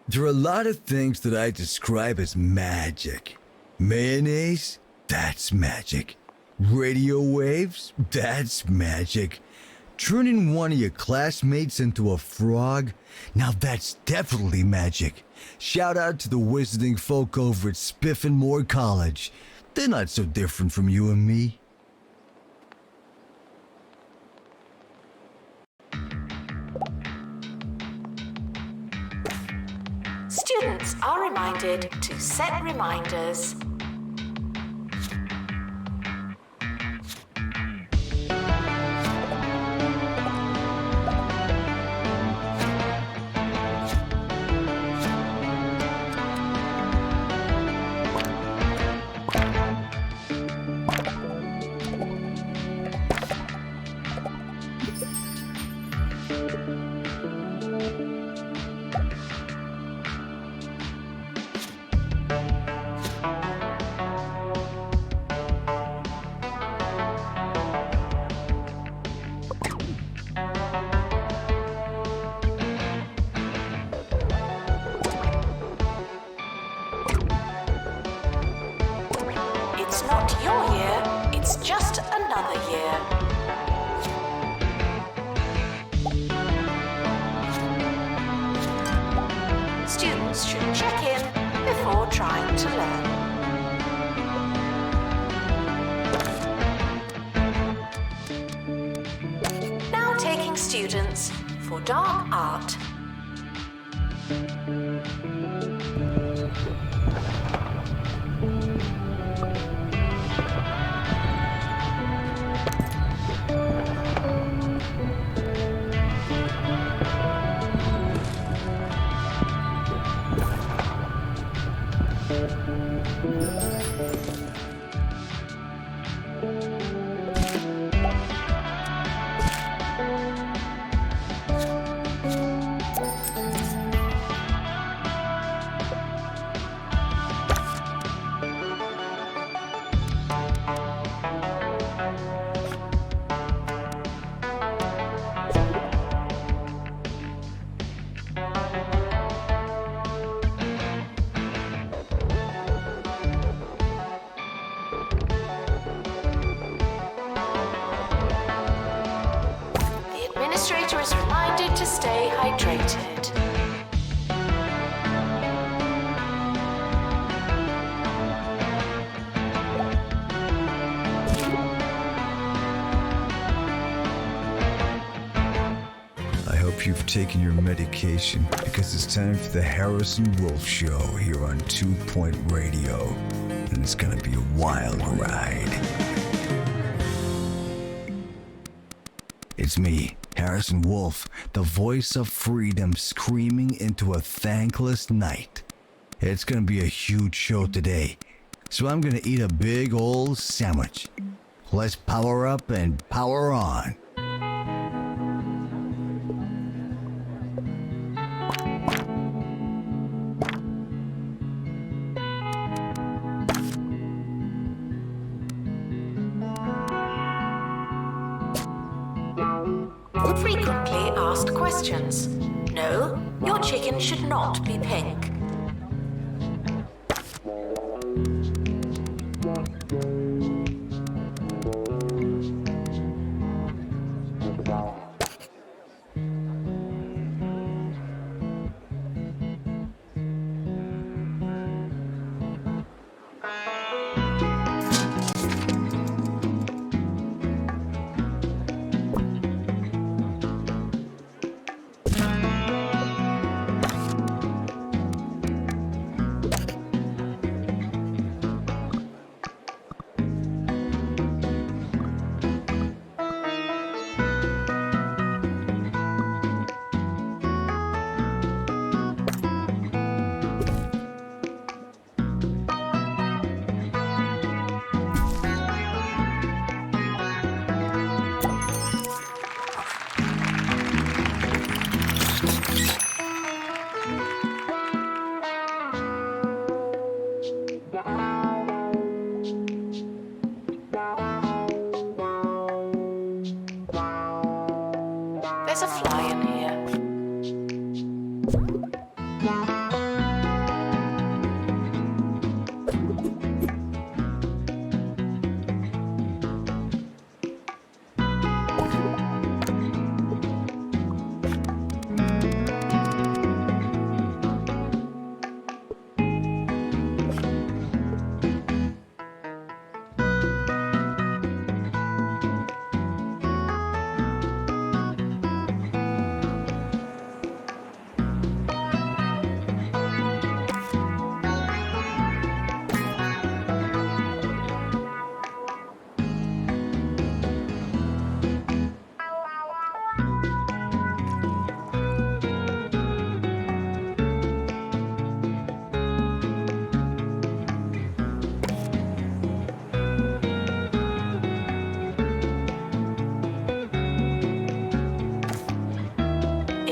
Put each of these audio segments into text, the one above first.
There are a lot of things that I describe as magic. Mayonnaise? That's magic. Radio waves? That's magic. Turning one of your classmates into a frog? Now that's definitely magic. Shout out to the wizarding folk over at Spiffinmoore College. They're not so different from you and me. Students are reminded to set reminders. It's not your year, it's just another year. Students should check in before trying to learn. Now taking students for dark art. Administrator is reminded to stay hydrated. I hope you've taken your medication because it's time for the Harrison Wolf Show here on 2 Point Radio. And it's gonna be a wild ride. It's me, Harrison Wolf, the voice of freedom screaming into a thankless night. It's gonna be a huge show today, so I'm gonna eat a big old sandwich. Let's power up and power on. Frequently asked questions. No, your chicken should not be pink.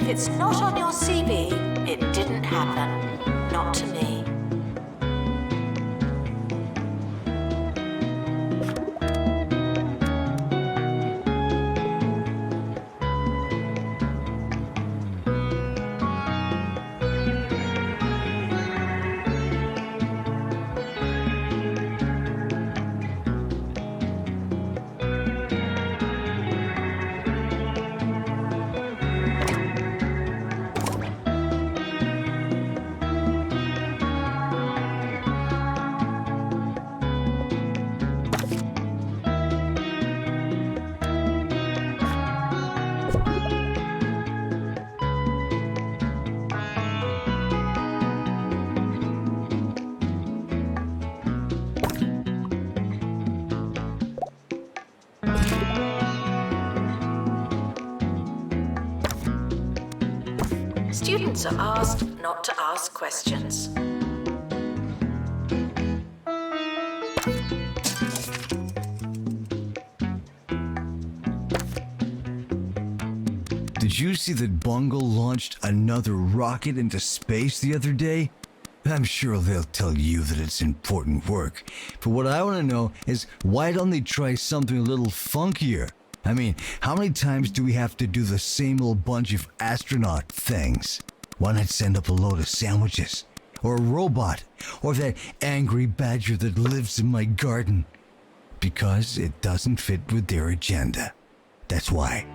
If it's not on your CV, it didn't happen. Not to me. Students are asked not to ask questions. Did you see that Bungle launched another rocket into space the other day? I'm sure they'll tell you that it's important work, but what I want to know is why don't they try something a little funkier? I mean, how many times do we have to do the same old bunch of astronaut things? Why not send up a load of sandwiches? Or a robot? Or that angry badger that lives in my garden? Because it doesn't fit with their agenda. That's why.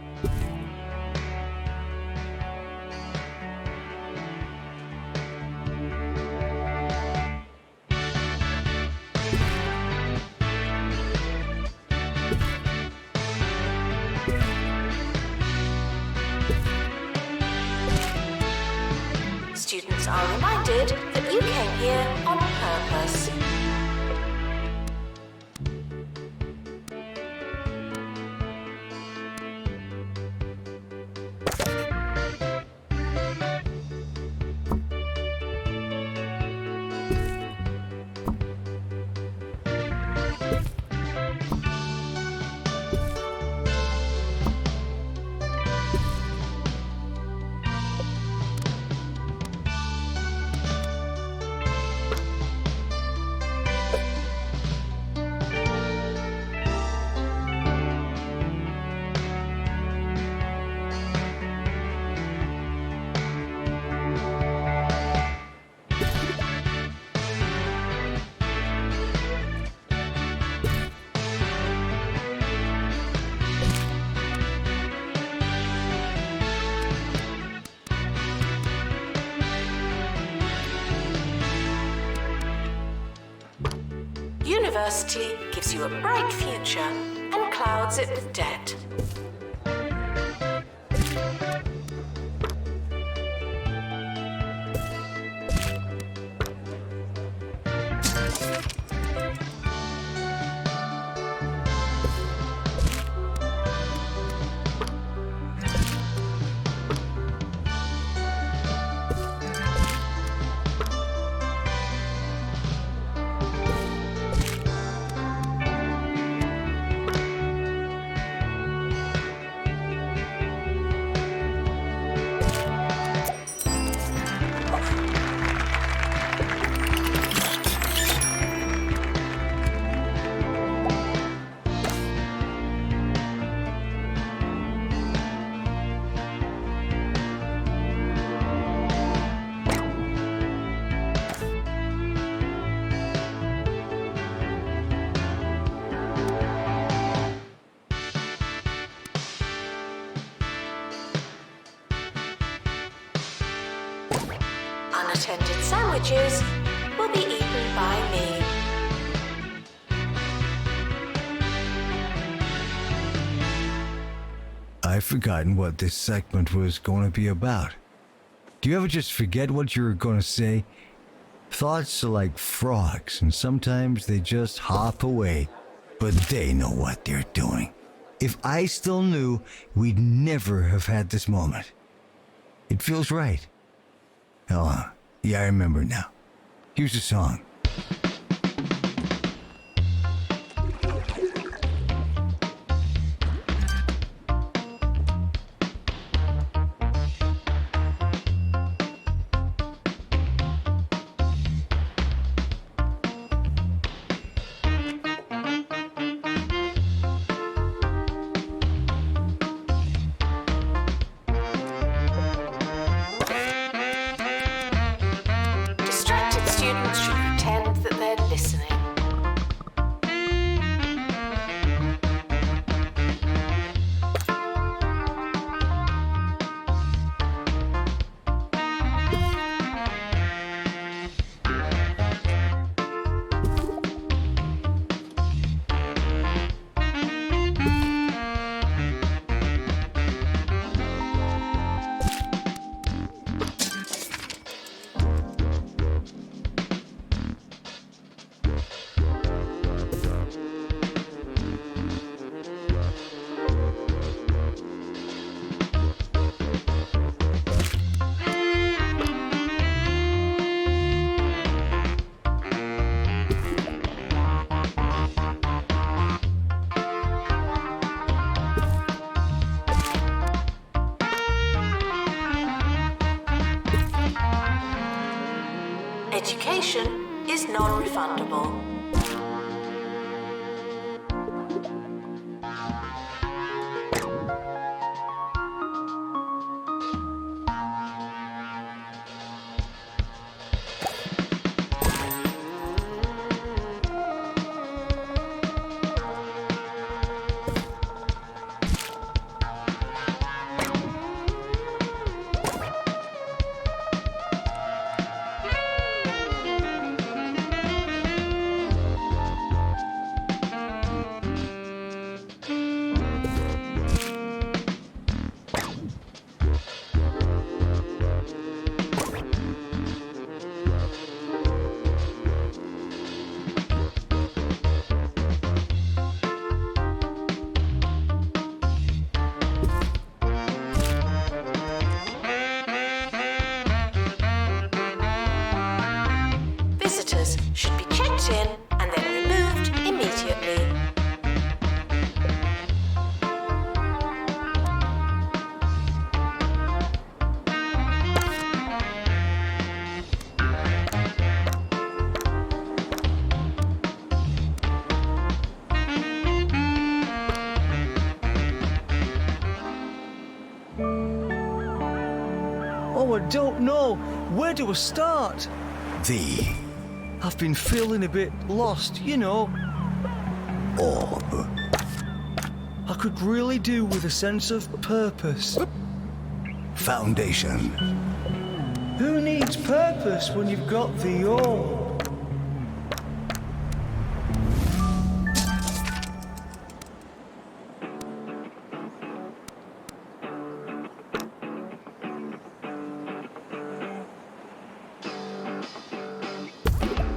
Students are reminded that you came here on purpose. University gives you a bright future and clouds it with debt. Unattended sandwiches will be eaten by me. I've forgotten what this segment was going to be about. Do you ever just forget what you were going to say? Thoughts are like frogs, and sometimes they just hop away, but they know what they're doing. If I still knew, we'd never have had this moment. It feels right. Oh, yeah, I remember now. Here's a song. cancellation is non-refundable. Visitors should be checked in and then removed immediately. Oh, I don't know. Where do I start? I've been feeling a bit lost, you know. Orb. I could really do with a sense of purpose. Foundation. Who needs purpose when you've got the orb?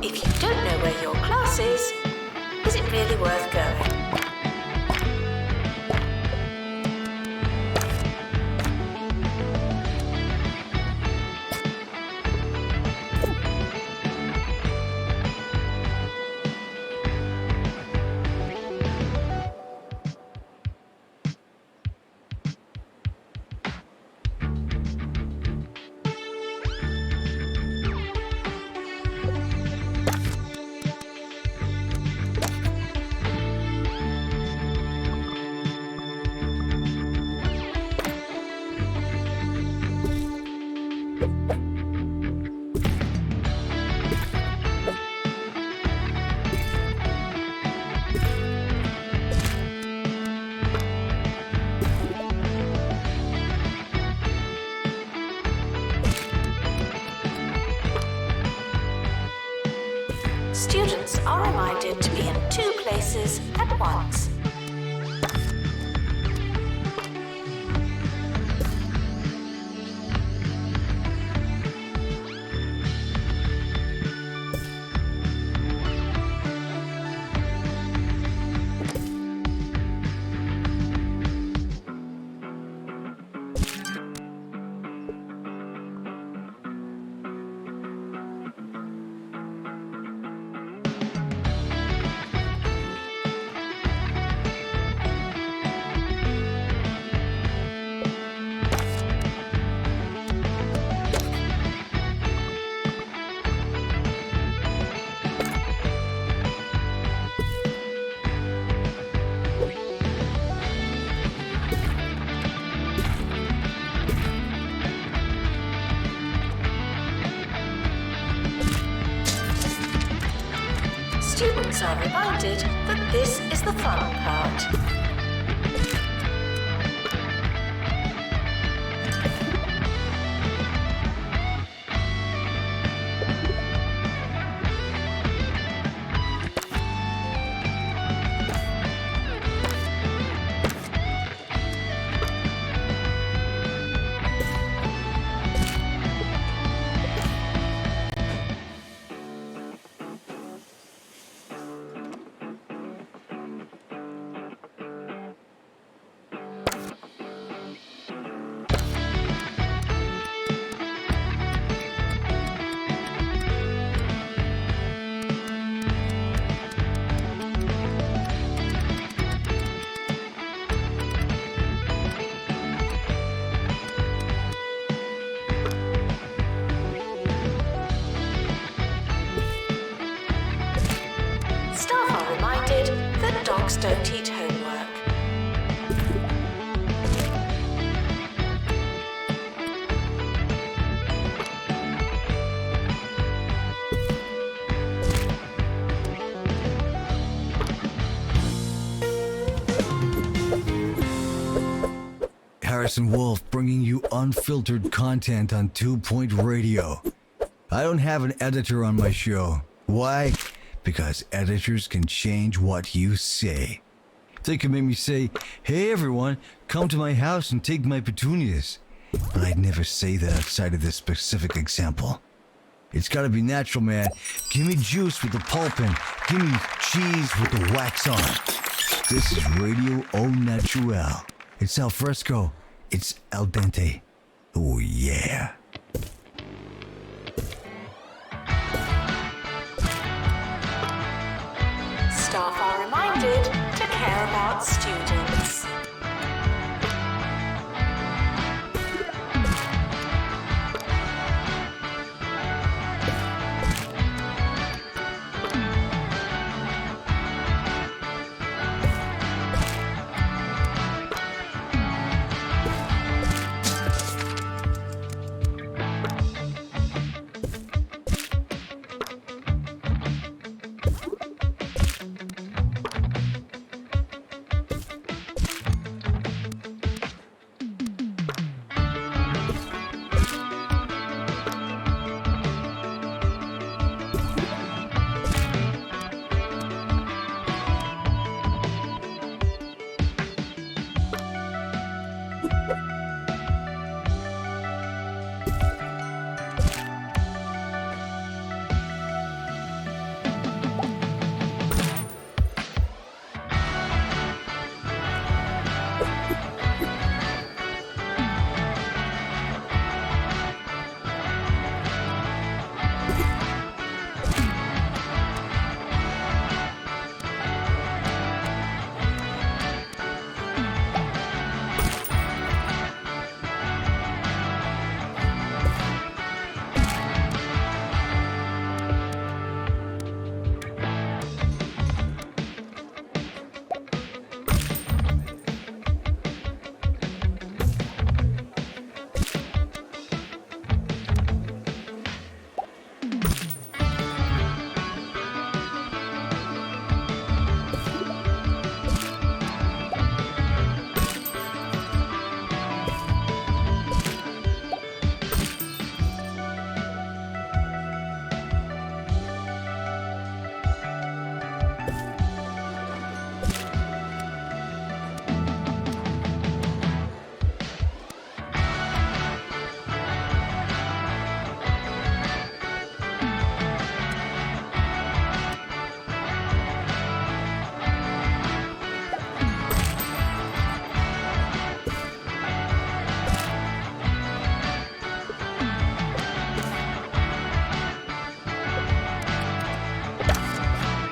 If you don't know where your class is it really worth going? Students are reminded to be in two places at once. Students are reminded that this is the fun part. don't eat homework. Harrison Wolf bringing you unfiltered content on 2 Point Radio. I don't have an editor on my show. Why? Because editors can change what you say. They can make me say, "Hey everyone, come to my house and take my petunias." But I'd never say that outside of this specific example. It's gotta be natural, man. Give me juice with the pulp in. Give me cheese with the wax on. This is Radio Au Naturel. It's al fresco. It's al dente. Oh yeah. Staff are reminded to care about students.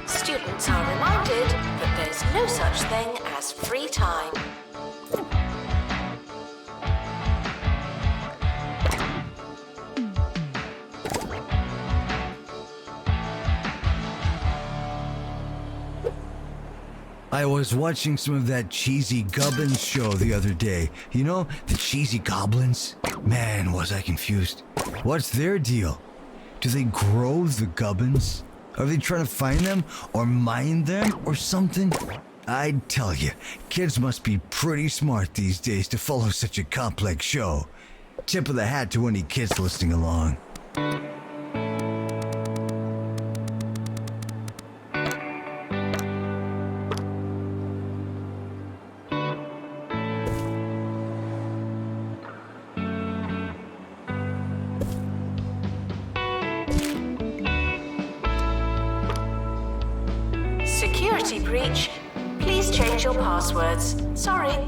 Students are reminded that there's no such thing as free time. I was watching some of that cheesy gubbins show the other day. You know, the cheesy goblins? Man, was I confused. What's their deal? Do they grow the gubbins? Are they trying to find them or mine them or something? I'd tell you, kids must be pretty smart these days to follow such a complex show. Tip of the hat to any kids listening along. Security breach. Please change your passwords. Sorry.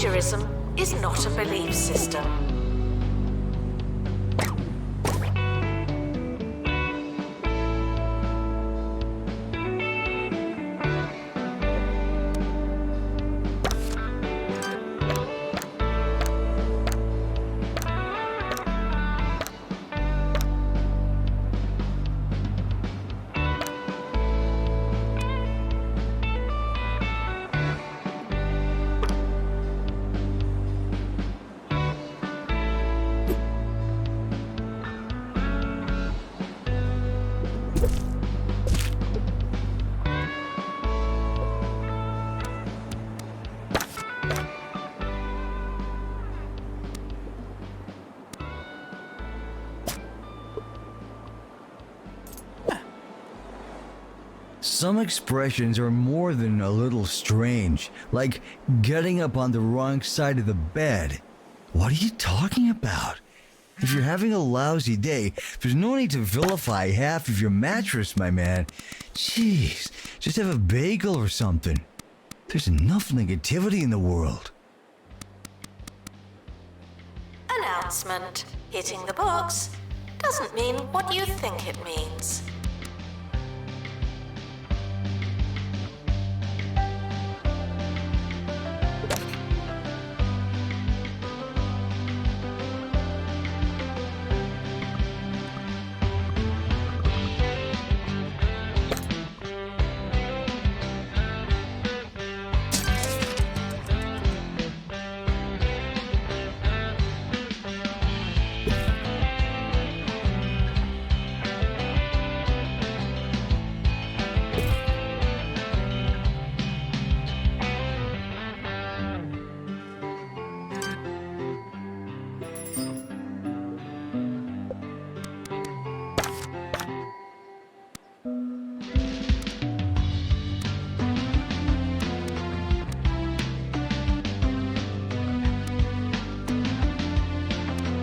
Plagiarism is not a belief system. Some expressions are more than a little strange, like getting up on the wrong side of the bed. What are you talking about? If you're having a lousy day, there's no need to vilify half of your mattress, my man. Jeez, just have a bagel or something. There's enough negativity in the world. Announcement. Hitting the books doesn't mean what you think it means.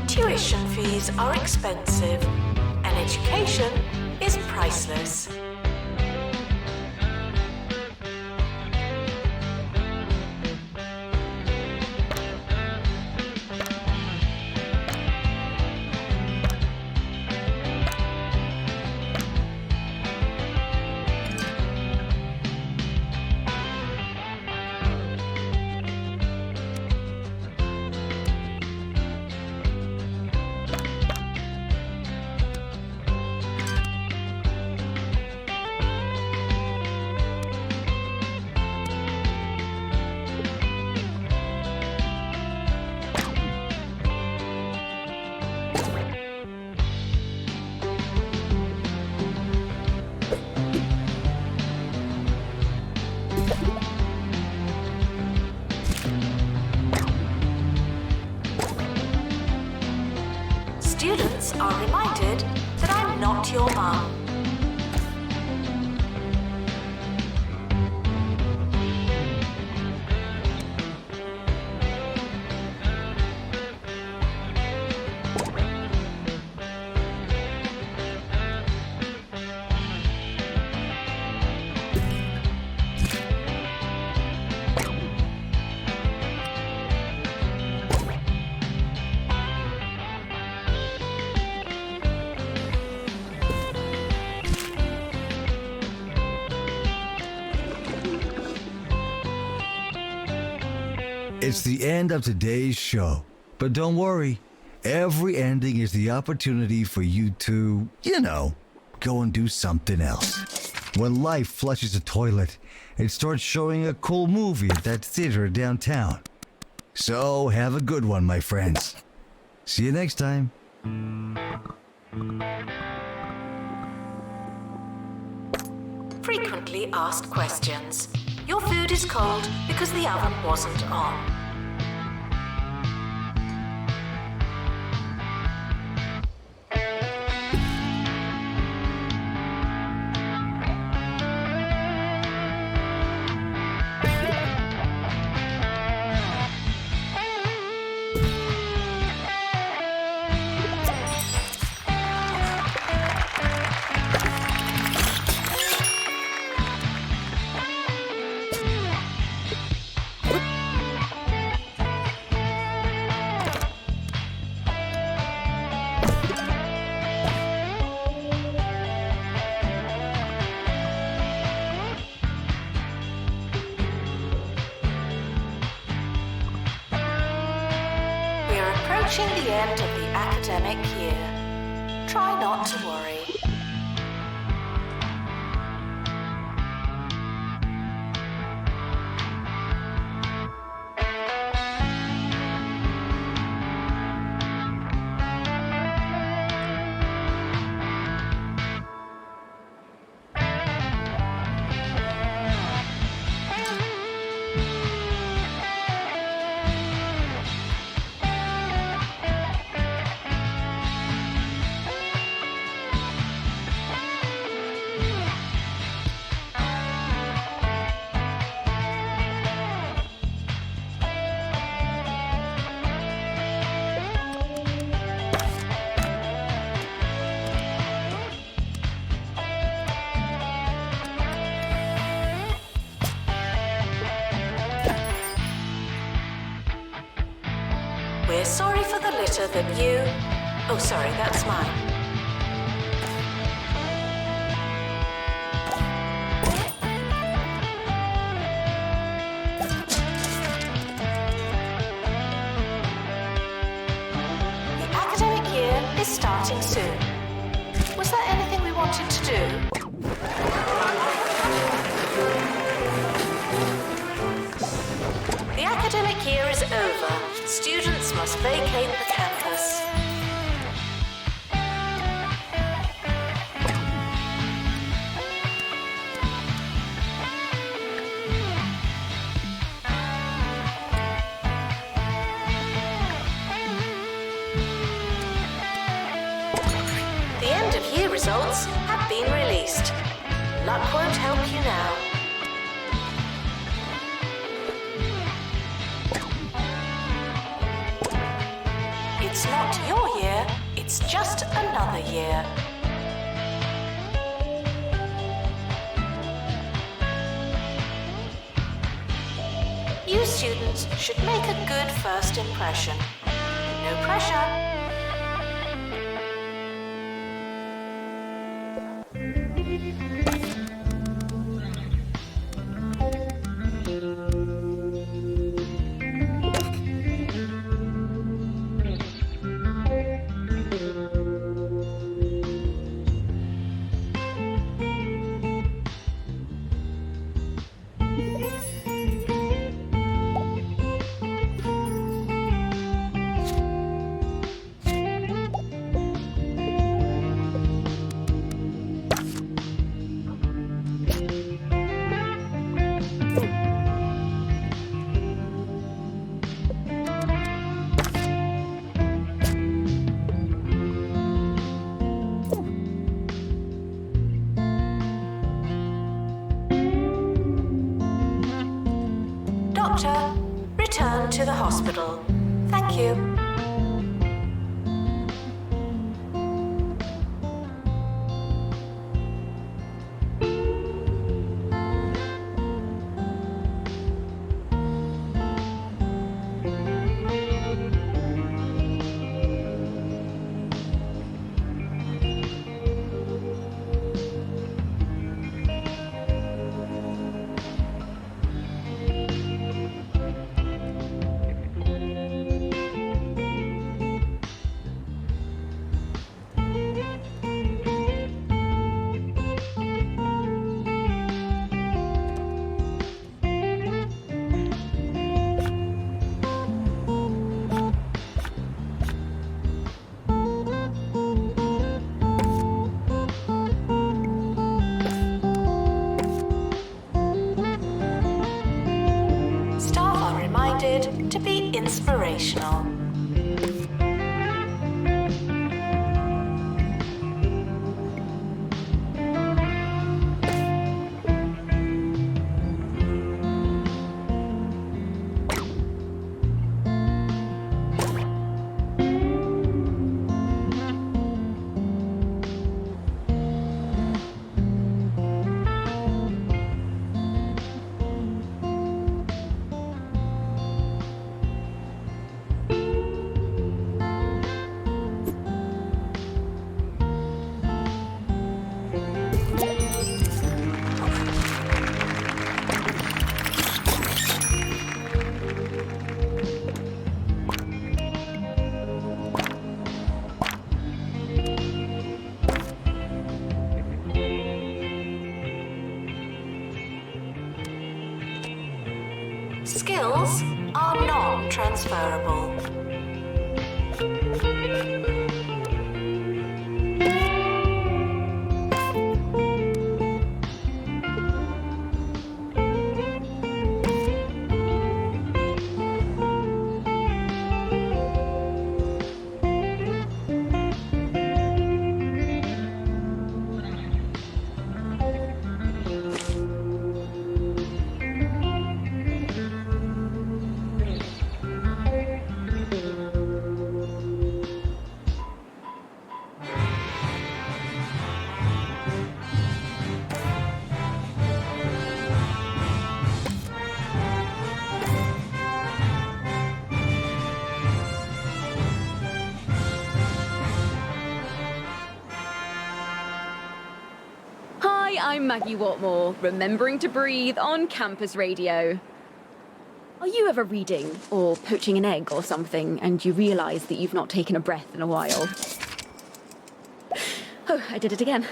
Tuition fees are expensive, and education is priceless. Students are reminded that I'm not your mum. It's the end of today's show. But don't worry, every ending is the opportunity for you to, go and do something else. When life flushes a toilet, it starts showing a cool movie at that theater downtown. So have a good one, my friends. See you next time. Frequently asked questions. Your food is cold because the oven wasn't on. end of the academic year. Try not to worry. We're sorry for the litter that you... Oh, sorry, that's mine. The academic year is starting soon. Was there anything we wanted to do? The academic year is over. Students must vacate the campus. The end of year results have been released. Luck won't help you now. It's not your year, it's just another year. You students should make a good first impression. No pressure. Doctor, return to the hospital. Thank you. To be inspirational. transferable. I'm Maggie Watmore, remembering to breathe on campus radio. Are you ever reading or poaching an egg or something and you realise that you've not taken a breath in a while? Oh, I did it again.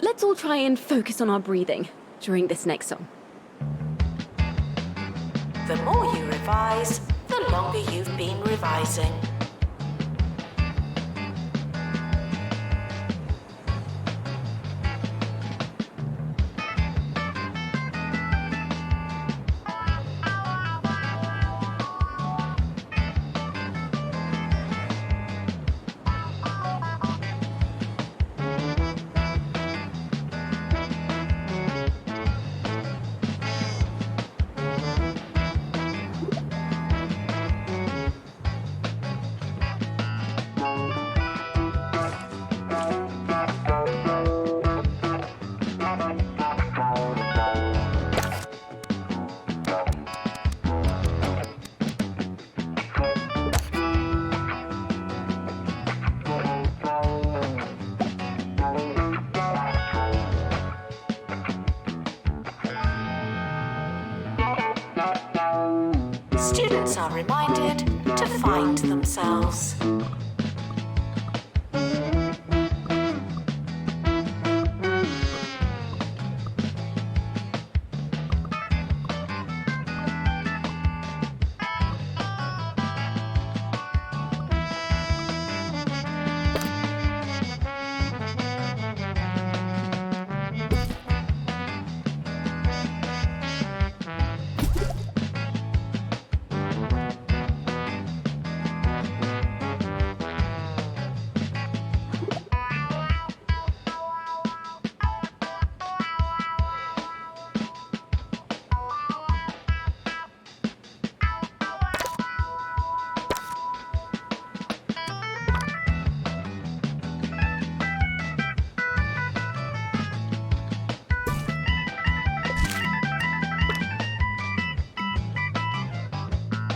Let's all try and focus on our breathing during this next song. The more you revise, the longer you've been revising. Students are reminded to find themselves.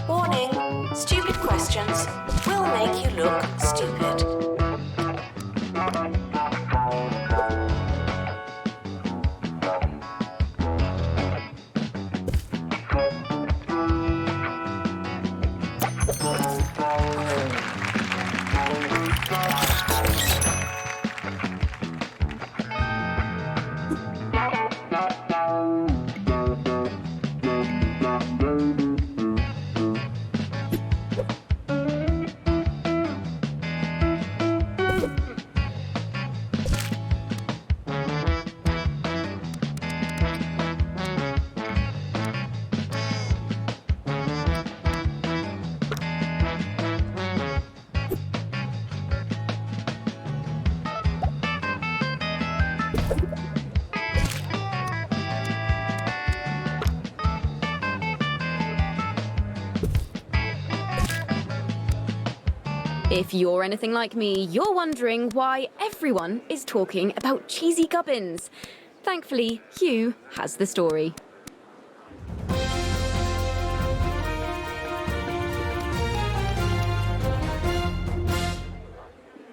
Warning, stupid questions will make you look stupid. If you're anything like me, you're wondering why everyone is talking about cheesy gubbins. Thankfully, Hugh has the story.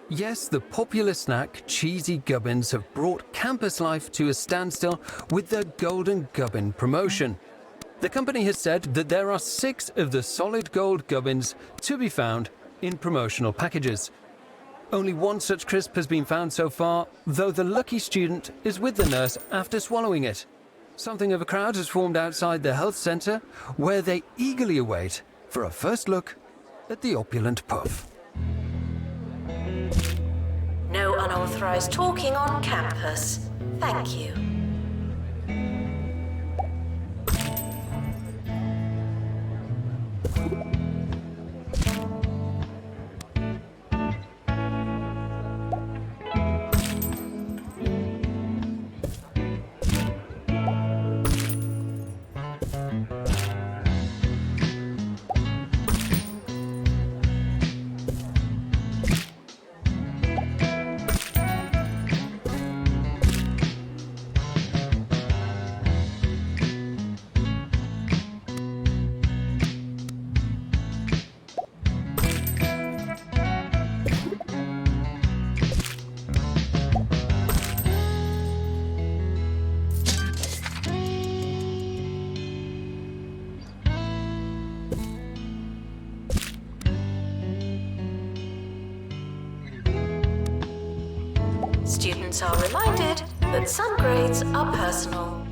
Yes, the popular snack cheesy gubbins have brought campus life to a standstill with their Golden Gubbin promotion. The company has said that there are 6 of the solid gold gubbins to be found in promotional packages. Only one such crisp has been found so far, though the lucky student is with the nurse after swallowing it. Something of a crowd has formed outside the health centre, where they eagerly await for a first look at the opulent puff. No unauthorized talking on campus. Thank you. Students are reminded that some grades are personal.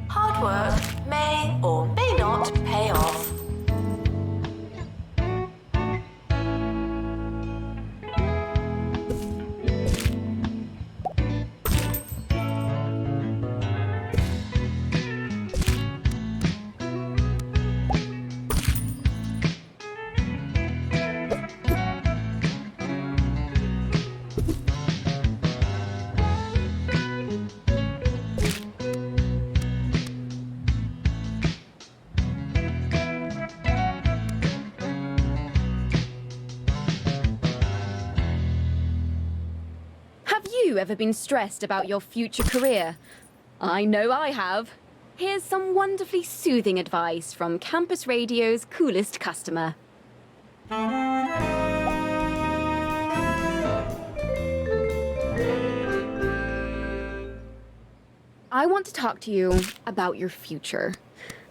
Hard work may or may not pay off. Have you ever been stressed about your future career? I know I have. Here's some wonderfully soothing advice from Campus Radio's coolest customer. I want to talk to you about your future.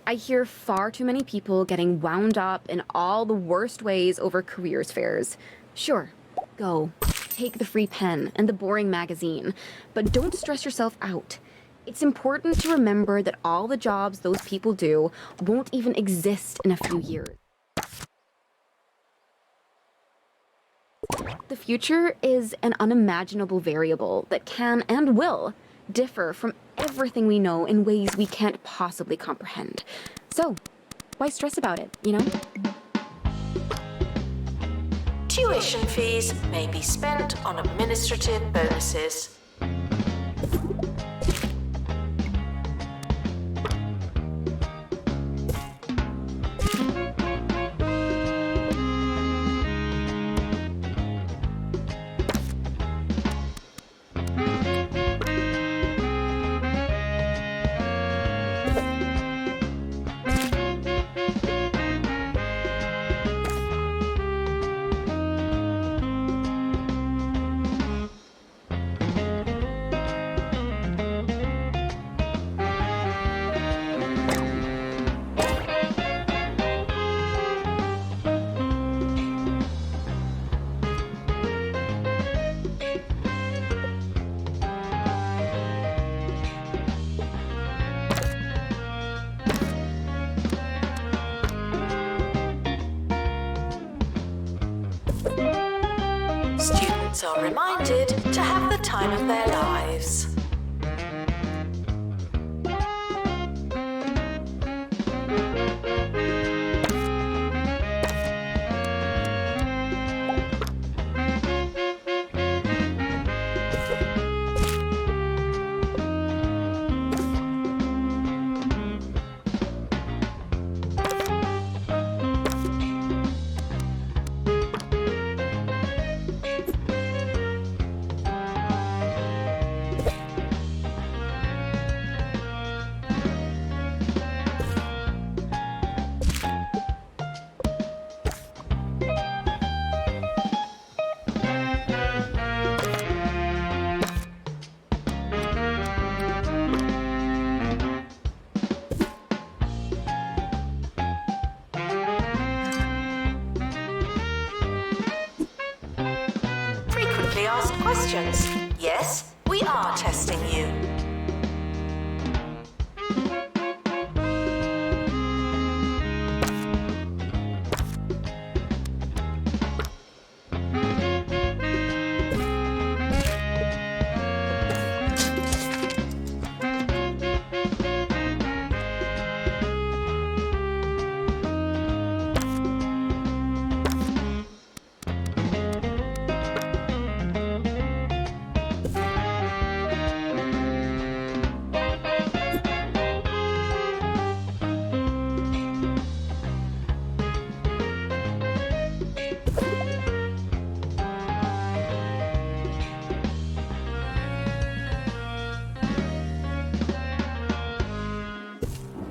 I hear far too many people getting wound up in all the worst ways over careers fairs. Sure, go. Take the free pen and the boring magazine, but don't stress yourself out. It's important to remember that all the jobs those people do won't even exist in a few years. The future is an unimaginable variable that can and will differ from everything we know in ways we can't possibly comprehend. So, why stress about it, you know? Tuition fees may be spent on administrative bonuses. Students are reminded to have the time of their lives. frequently asked questions. Yes, we are testing you.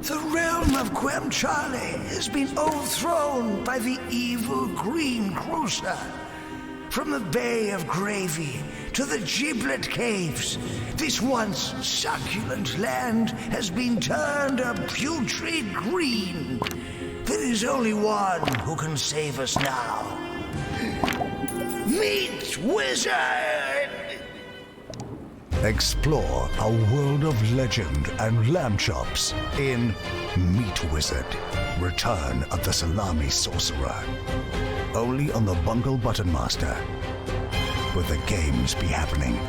The realm of Charlie has been overthrown by the evil Green Cruiser. From the Bay of Gravy to the Giblet Caves, this once succulent land has been turned a putrid green. There is only one who can save us now. Meet Wizard! Explore a world of legend and lamb chops in Meat Wizard, Return of the Salami Sorcerer. Only on the Bungle Button Master, where the games be happening.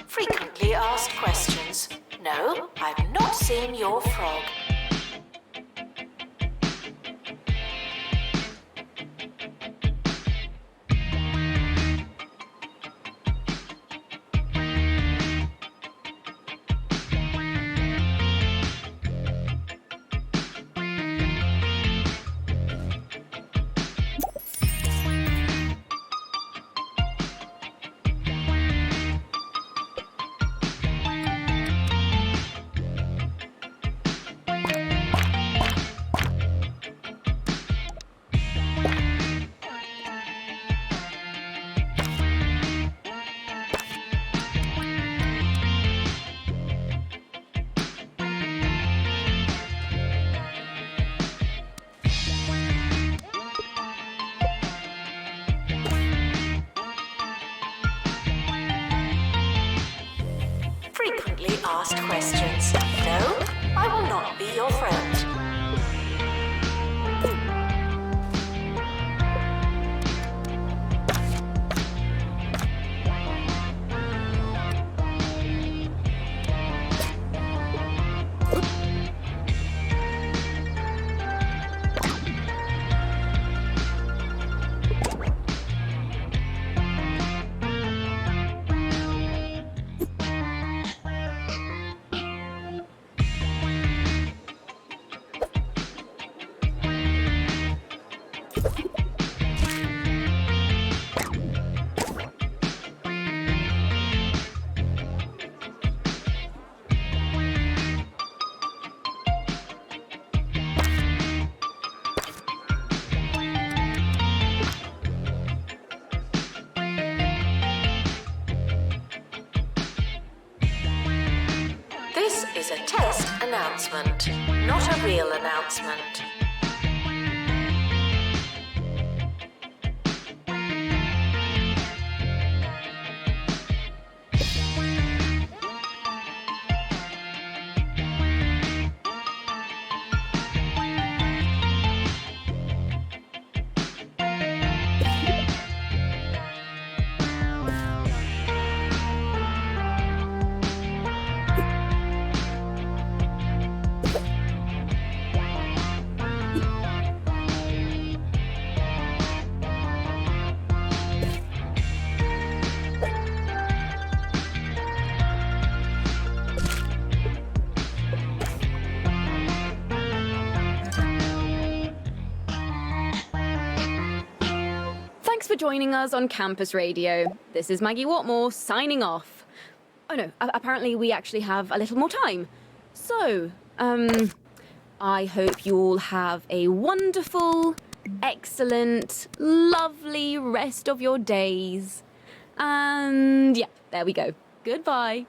Frequently asked questions. No, I've not seen your frog. Frequently asked questions. No, I will not be your friend. This is a test announcement, not a real announcement. Thanks for joining us on Campus Radio. This is Maggie Watmore signing off. Oh no, apparently we actually have a little more time. So, I hope you all have a wonderful, excellent, lovely rest of your days. And yeah, there we go. Goodbye.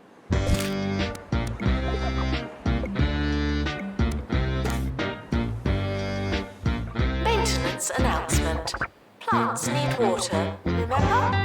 Maintenance announcement. Plants need water, remember?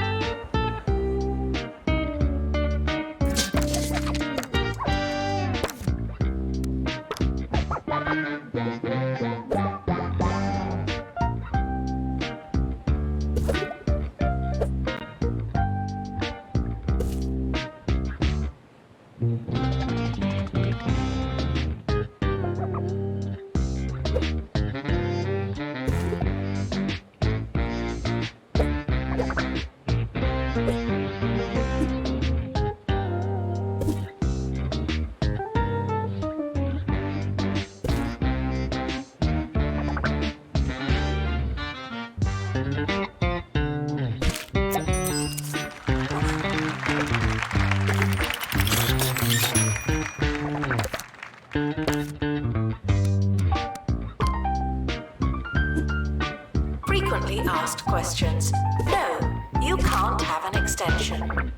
Frequently asked questions. No, you can't have an extension.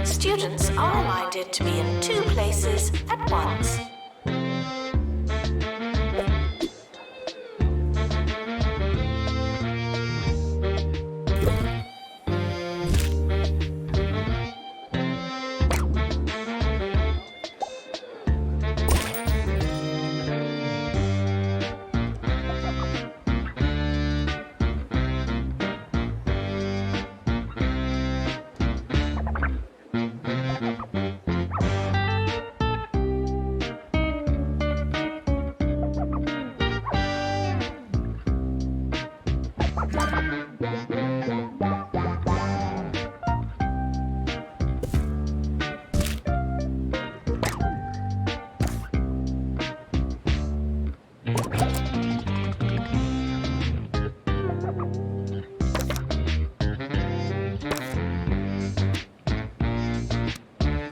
Students are reminded to be in two places at once.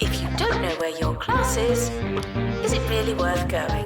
If you don't know where your class is it really worth going?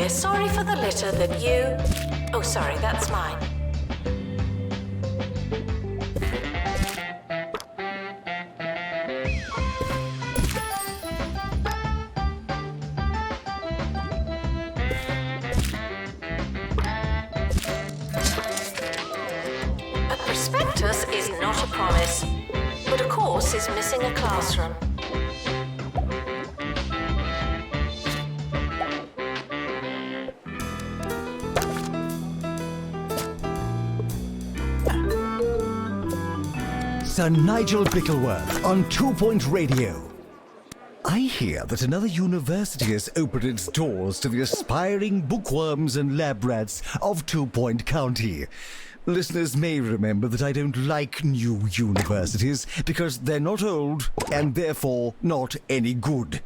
We're sorry for the litter that you... Oh, sorry, that's mine. A prospectus is not a promise, but a course is missing a classroom. Sir Nigel Bickleworth on 2 Point Radio. I hear that another university has opened its doors to the aspiring bookworms and lab rats of 2 Point County. Listeners may remember that I don't like new universities because they're not old and therefore not any good.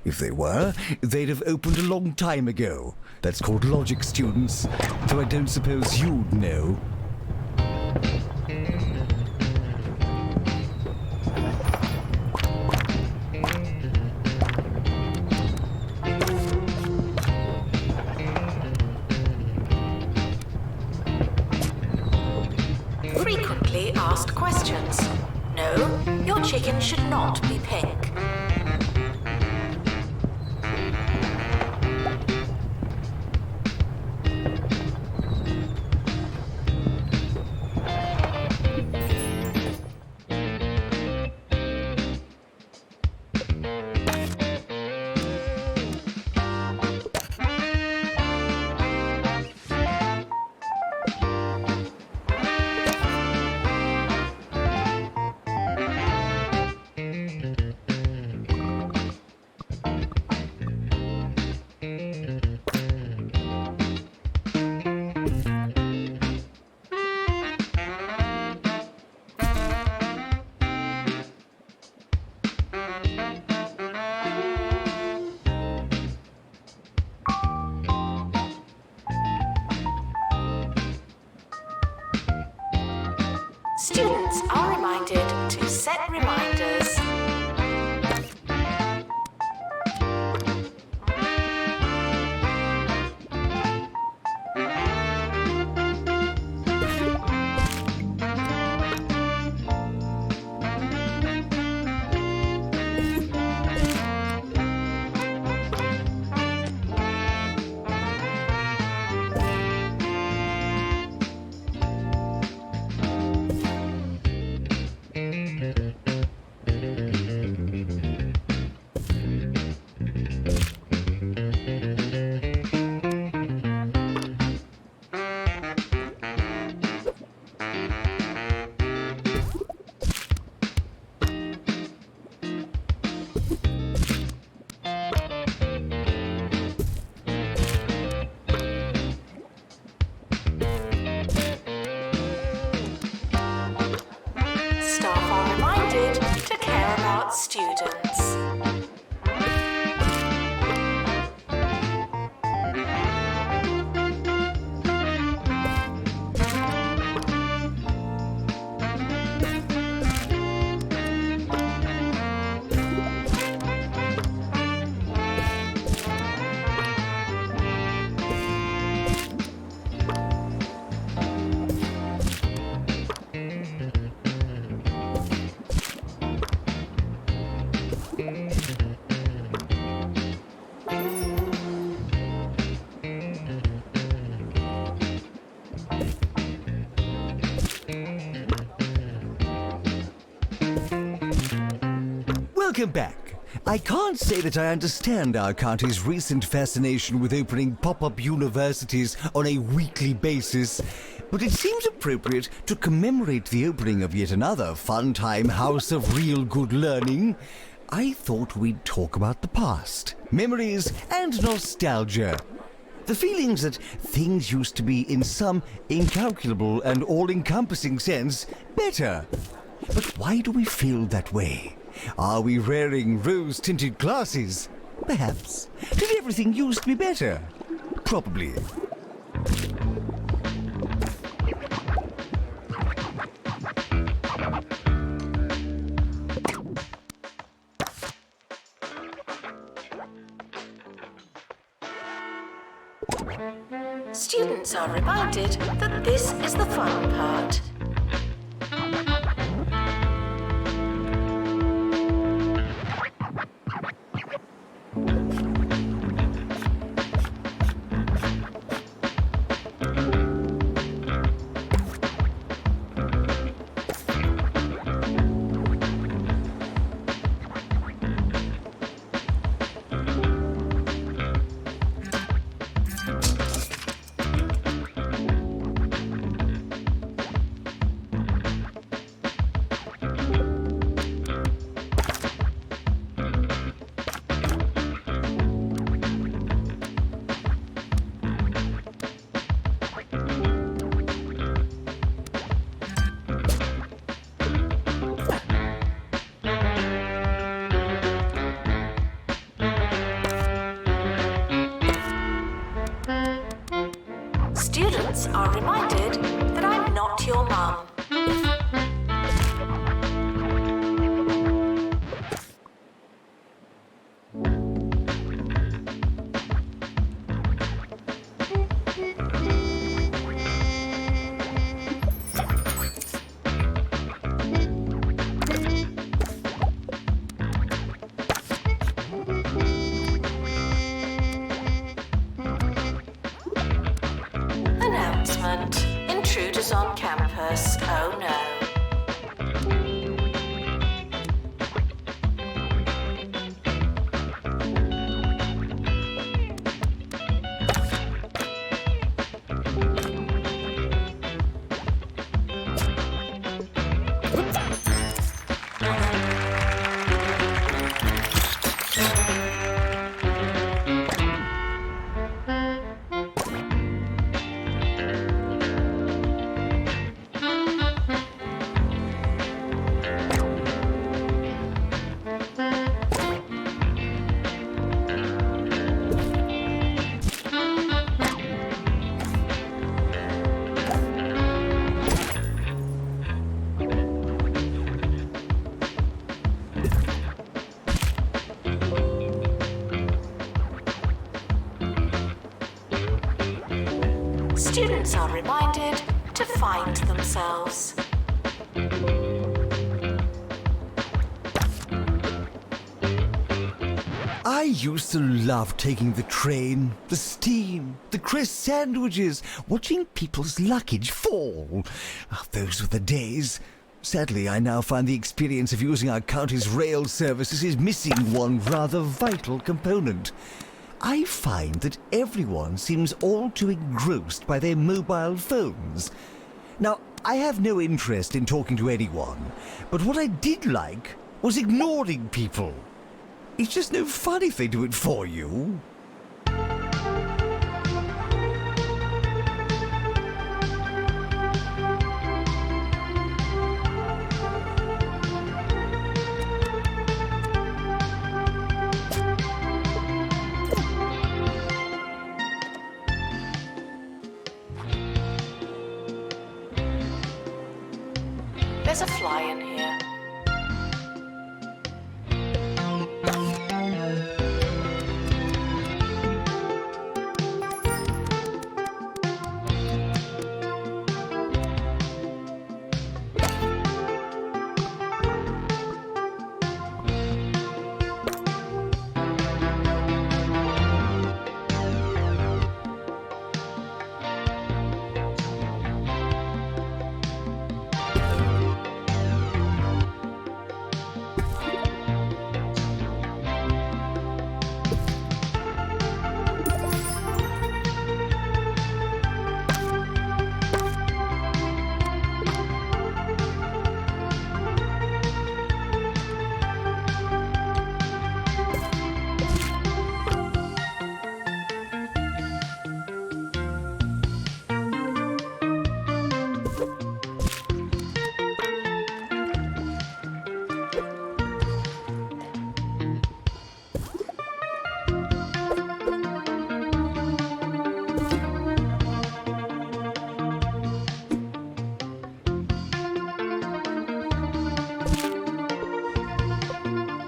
If they were, they'd have opened a long time ago. That's called logic, students, so I don't suppose you'd know. Frequently asked questions. No, your chicken should not be pink. Students are reminded to set reminders. Staff are reminded to care about students. Welcome back. I can't say that I understand our county's recent fascination with opening pop-up universities on a weekly basis, but it seems appropriate to commemorate the opening of yet another fun-time house of real good learning. I thought we'd talk about the past, memories, and nostalgia. The feelings that things used to be, in some incalculable and all-encompassing sense, better. But why do we feel that way? Are we wearing rose-tinted glasses? Perhaps. Did everything used to be better? Probably. are reminded that this is the fun part. Students are reminded that I'm not your mum. Announcement. Intruders on campus. Oh no. Students are reminded to find themselves. I used to love taking the train, the steam, the crisp sandwiches, watching people's luggage fall. Ah, those were the days. Sadly, I now find the experience of using our county's rail services is missing one rather vital component. I find that everyone seems all too engrossed by their mobile phones. Now, I have no interest in talking to anyone, but what I did like was ignoring people. It's just no fun if they do it for you. There's a fly in here.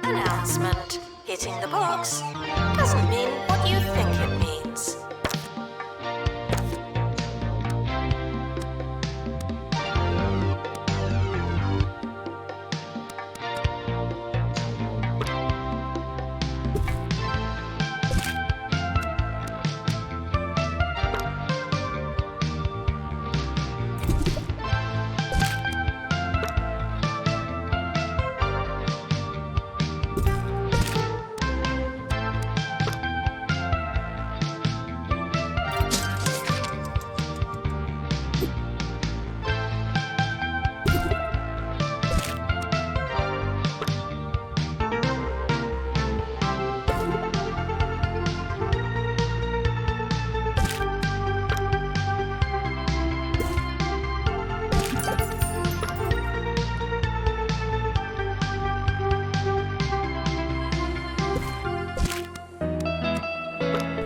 Announcement. Hitting the box doesn't mean what you think it means.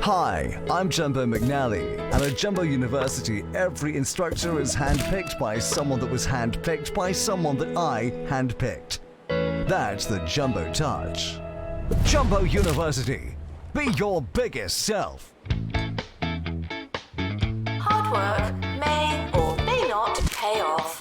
Hi, I'm Jumbo McNally, and at Jumbo University, every instructor is handpicked by someone that was handpicked by someone that I handpicked. That's the Jumbo Touch. Jumbo University, be your biggest self. Hard work may or may not pay off.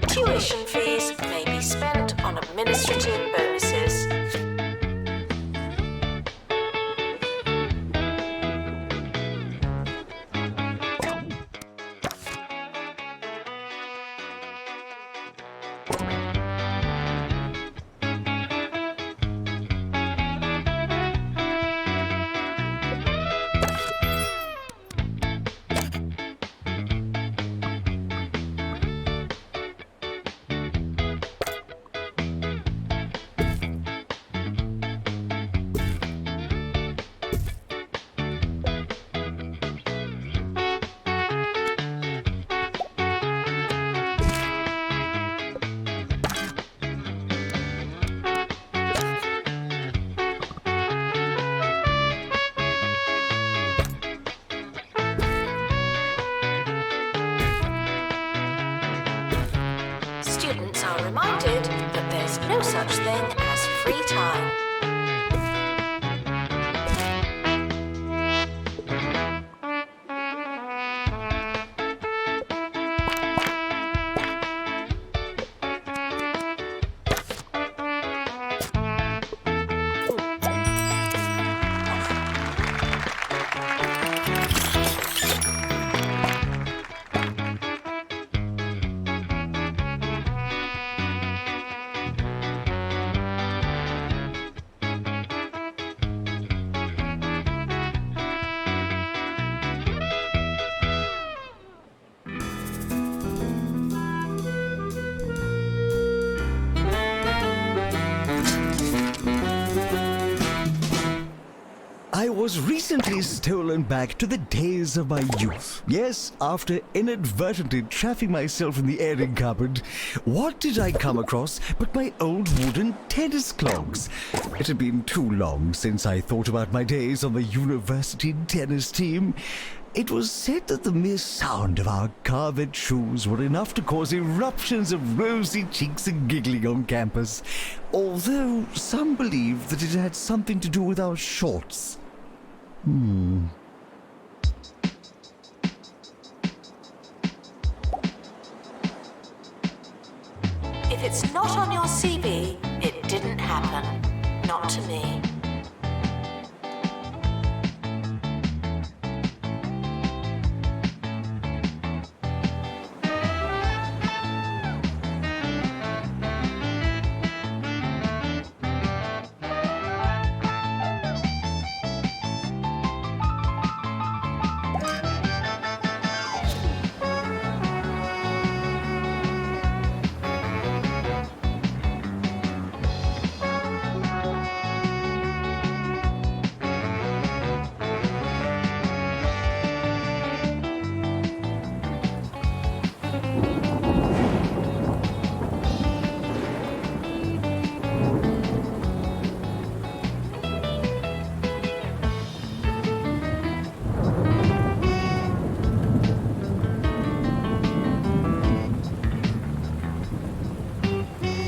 Tuition fees may be spent on administrative bonuses. Students are reminded that there's no such thing as free time. I was recently stolen back to the days of my youth. Yes, after inadvertently trapping myself in the airing cupboard, what did I come across but my old wooden tennis clogs? It had been too long since I thought about my days on the university tennis team. It was said that the mere sound of our carved shoes were enough to cause eruptions of rosy cheeks and giggling on campus, although some believed that it had something to do with our shorts. If it's not on your CV, it didn't happen. Not to me.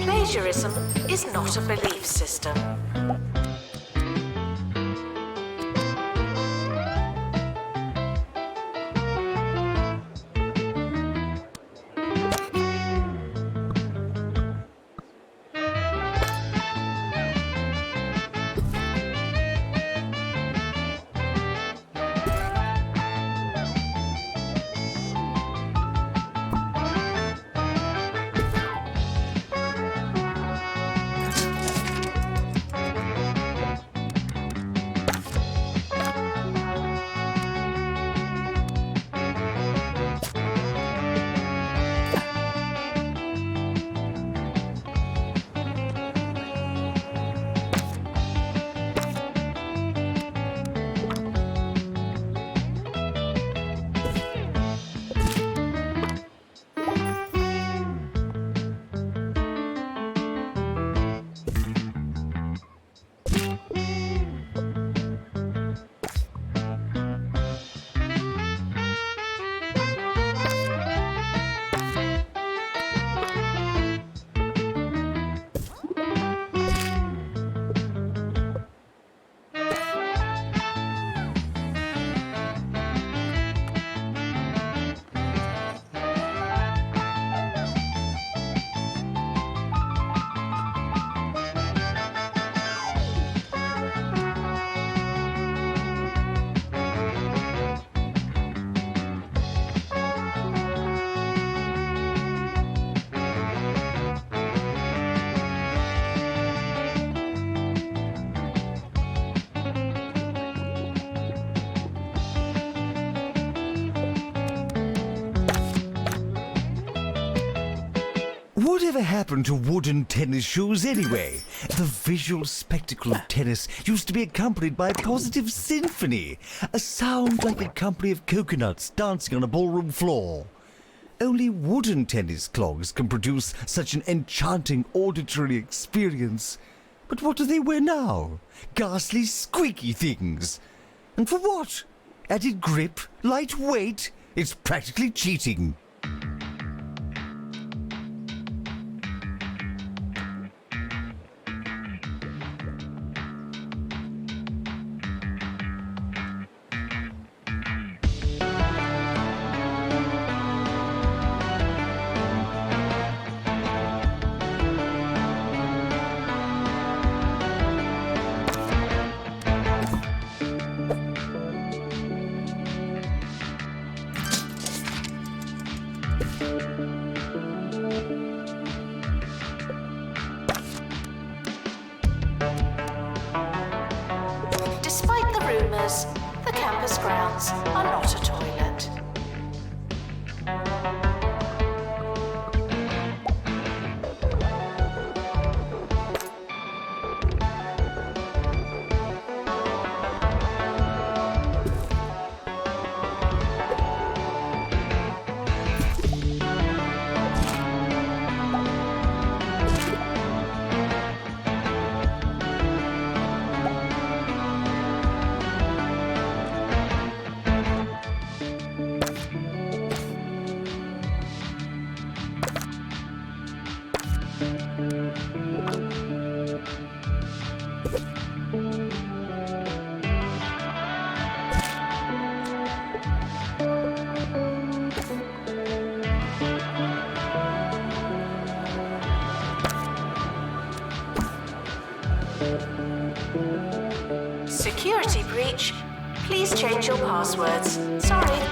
Plagiarism is not a belief system. Whatever happened to wooden tennis shoes anyway? The visual spectacle of tennis used to be accompanied by a positive symphony, a sound like the company of coconuts dancing on a ballroom floor. Only wooden tennis clogs can produce such an enchanting auditory experience. But what do they wear now? Ghastly, squeaky things. And for what? Added grip? Light weight? It's practically cheating. Despite the rumours, the campus grounds are not a toilet. Security breach. Please change your passwords. Sorry.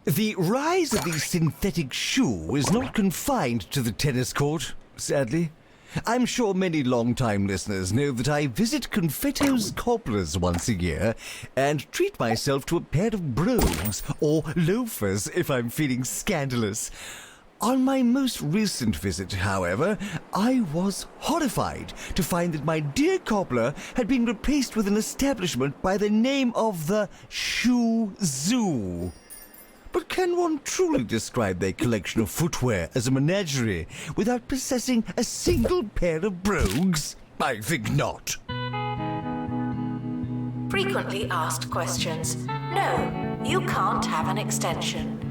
The rise of the synthetic shoe is not confined to the tennis court, sadly. I'm sure many long-time listeners know that I visit Confetto's Cobblers once a year and treat myself to a pair of brogues, or loafers if I'm feeling scandalous. On my most recent visit, however, I was horrified to find that my dear cobbler had been replaced with an establishment by the name of the Shoe Zoo. But can one truly describe their collection of footwear as a menagerie without possessing a single pair of brogues? I think not. Frequently asked questions. No, you can't have an extension.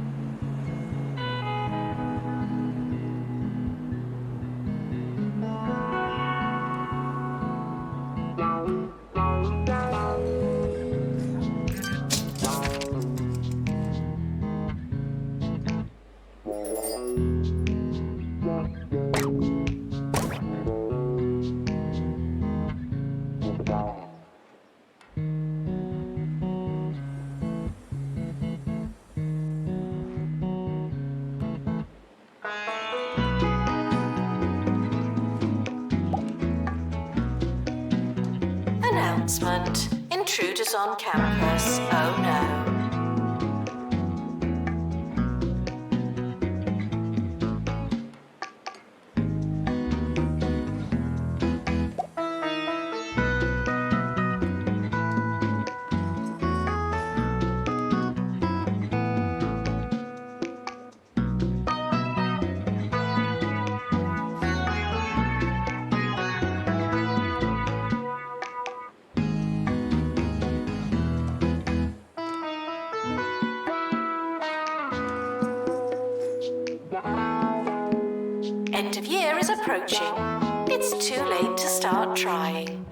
Announcement. Intruders on campus. Oh no. end of year is approaching. It's too late to start trying.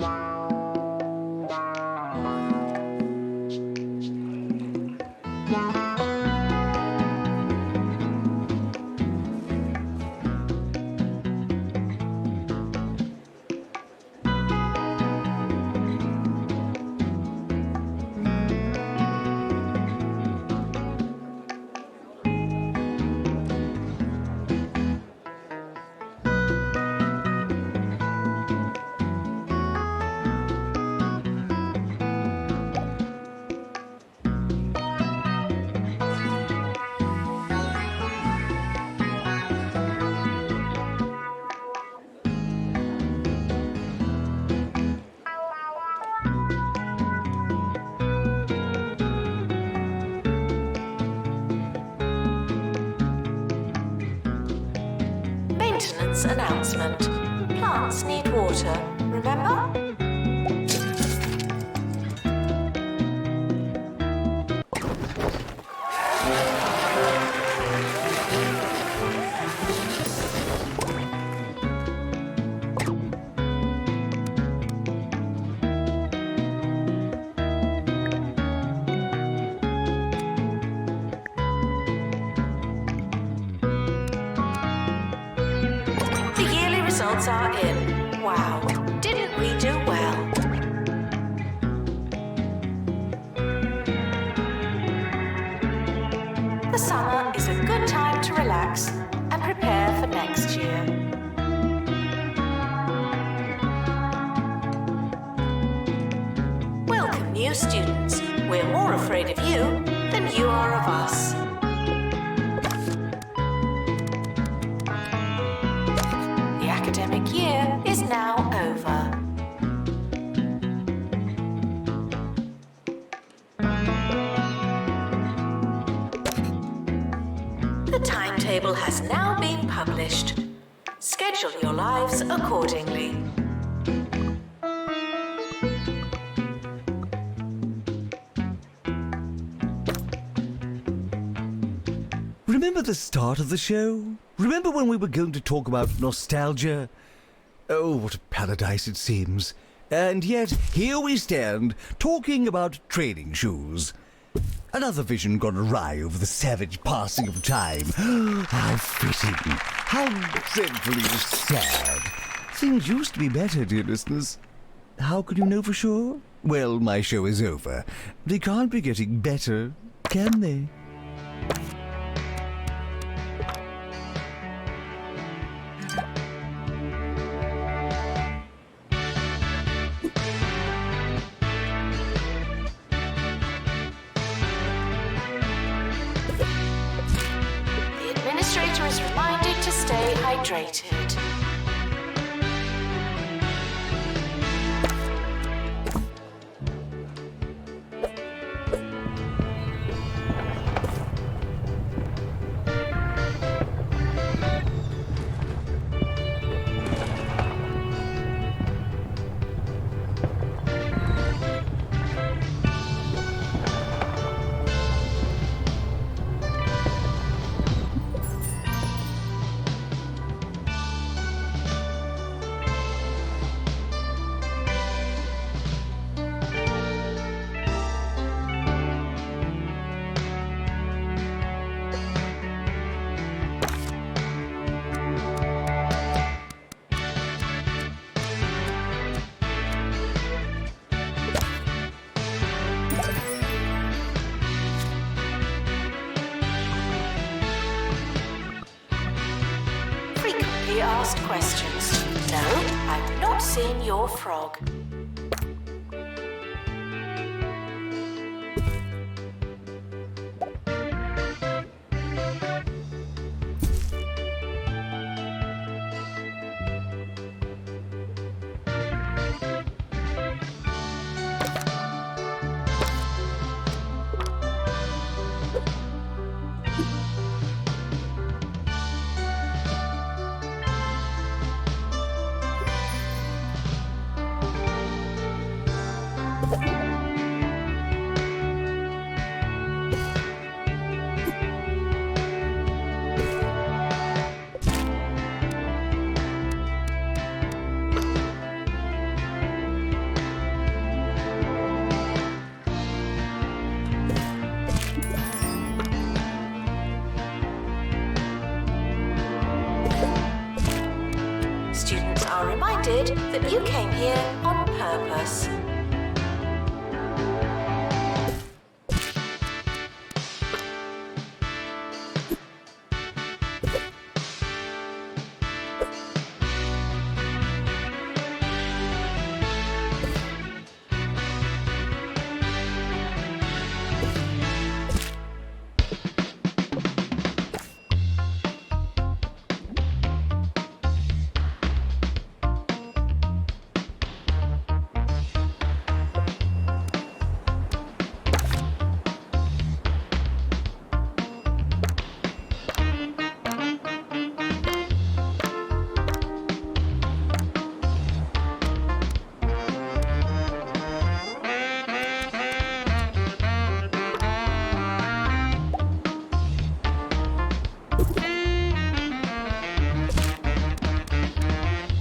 Maintenance announcement. Plants need water, remember? The yearly results are in. Wow, didn't we do well? The summer is a good time to relax and prepare for next year. Welcome, new students. We're more afraid of you than you are of us. The academic year is now over. The timetable has now been published. Schedule your lives accordingly. Remember the start of the show? Remember when we were going to talk about nostalgia? Oh, what a paradise it seems. And yet, here we stand, talking about training shoes. Another vision gone awry over the savage passing of time. How fitting. How dreadfully sad. Things used to be better, dear listeners. How can you know for sure? Well, my show is over. They can't be getting better, can they? The administrator is reminded to stay hydrated. Frequently asked questions. No, I've not seen your frog. that you came here on purpose.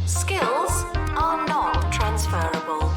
Skills are non-transferable.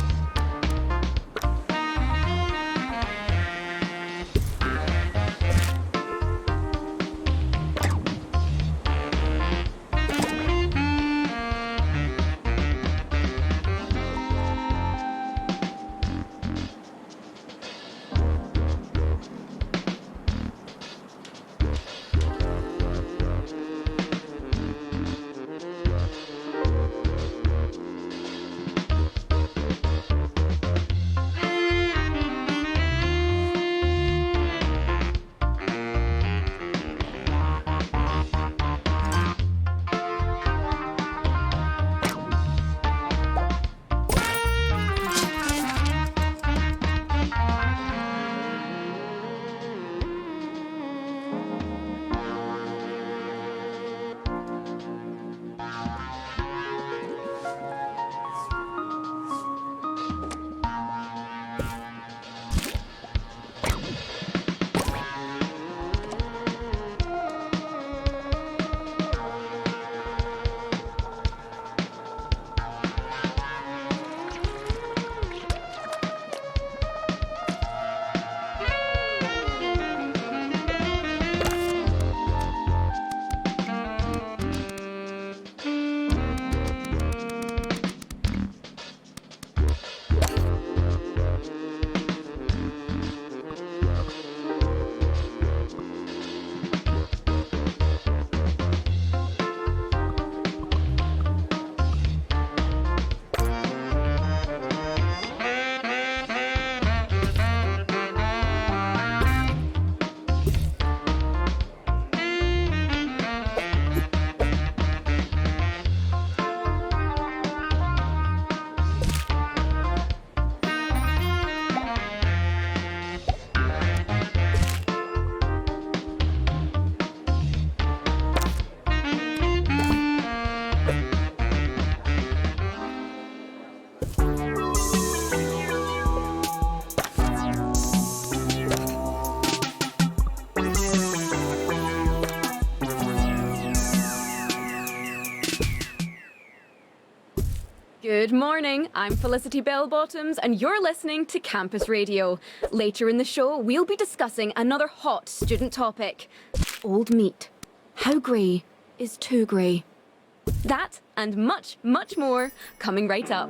Good morning, I'm Felicity Bellbottoms and you're listening to Campus Radio. Later in the show, we'll be discussing another hot student topic. Old meat. How grey is too grey? That and much, much more coming right up.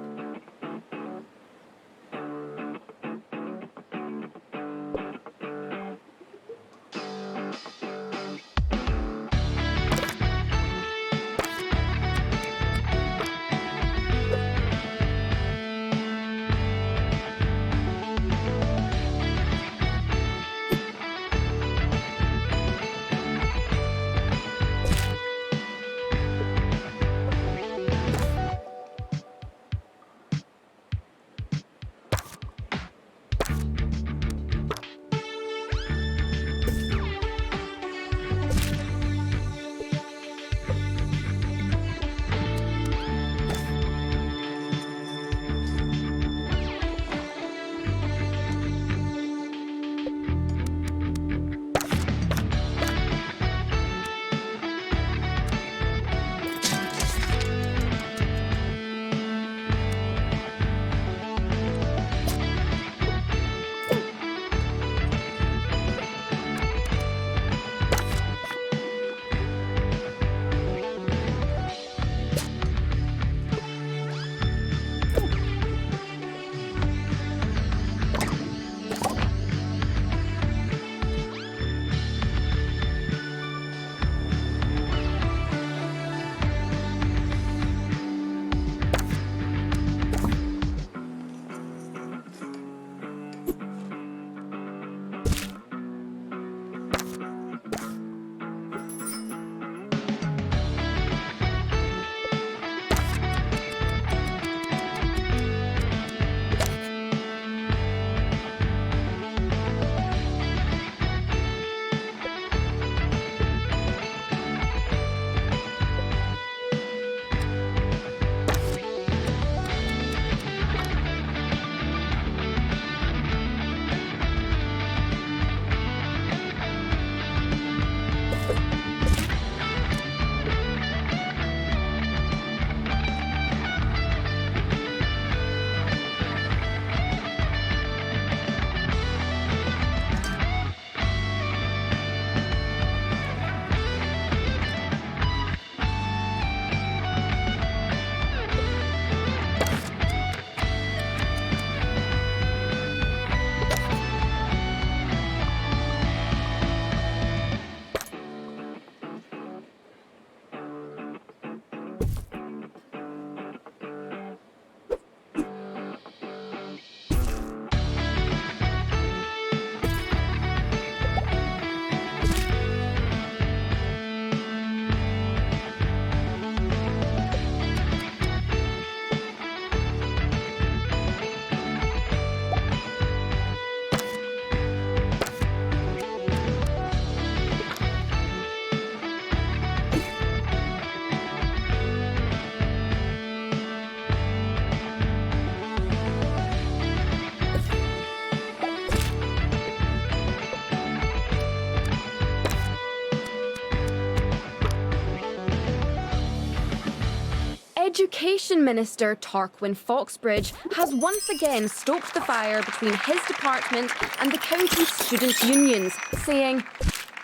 Education Minister Tarquin Foxbridge has once again stoked the fire between his department and the county's student unions, saying,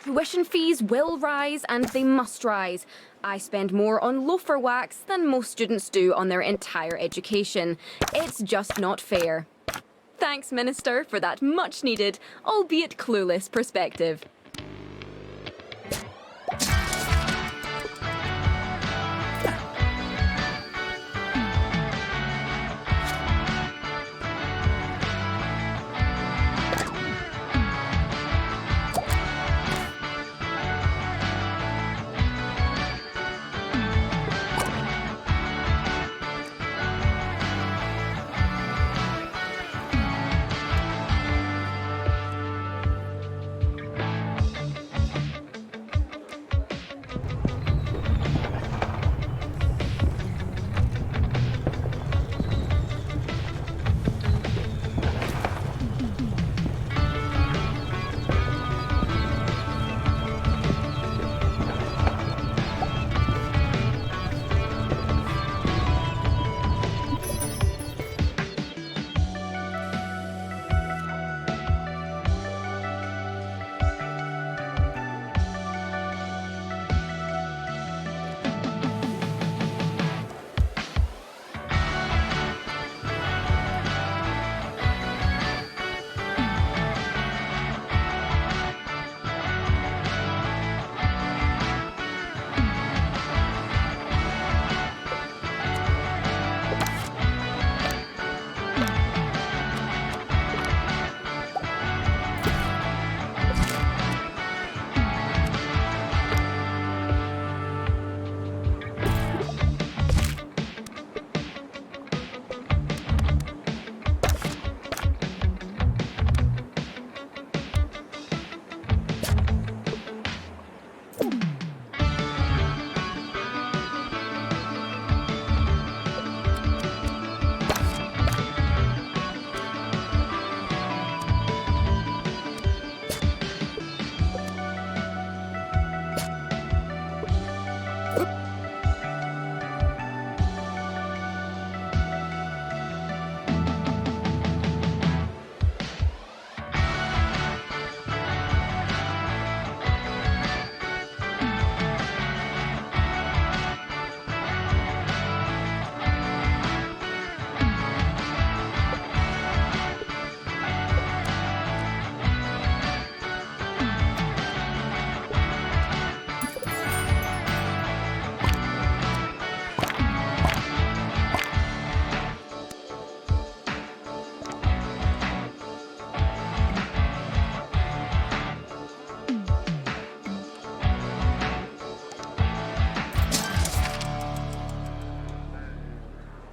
"Tuition fees will rise and they must rise. I spend more on loafer wax than most students do on their entire education. It's just not fair." Thanks, Minister, for that much-needed, albeit clueless perspective.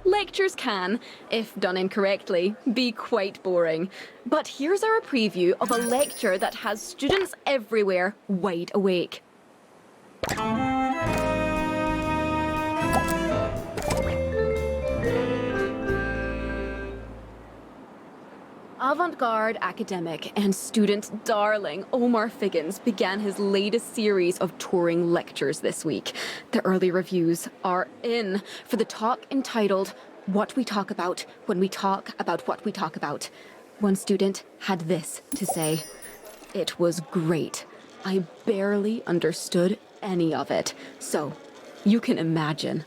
Lectures can, if done incorrectly, be quite boring. But here's our preview of a lecture that has students everywhere wide awake. Avant-garde academic and student darling Omar Figgins began his latest series of touring lectures this week. The early reviews are in for the talk entitled "What We Talk About When We Talk About What We Talk About." One student had this to say: "It was great. I barely understood any of it. So, you can imagine."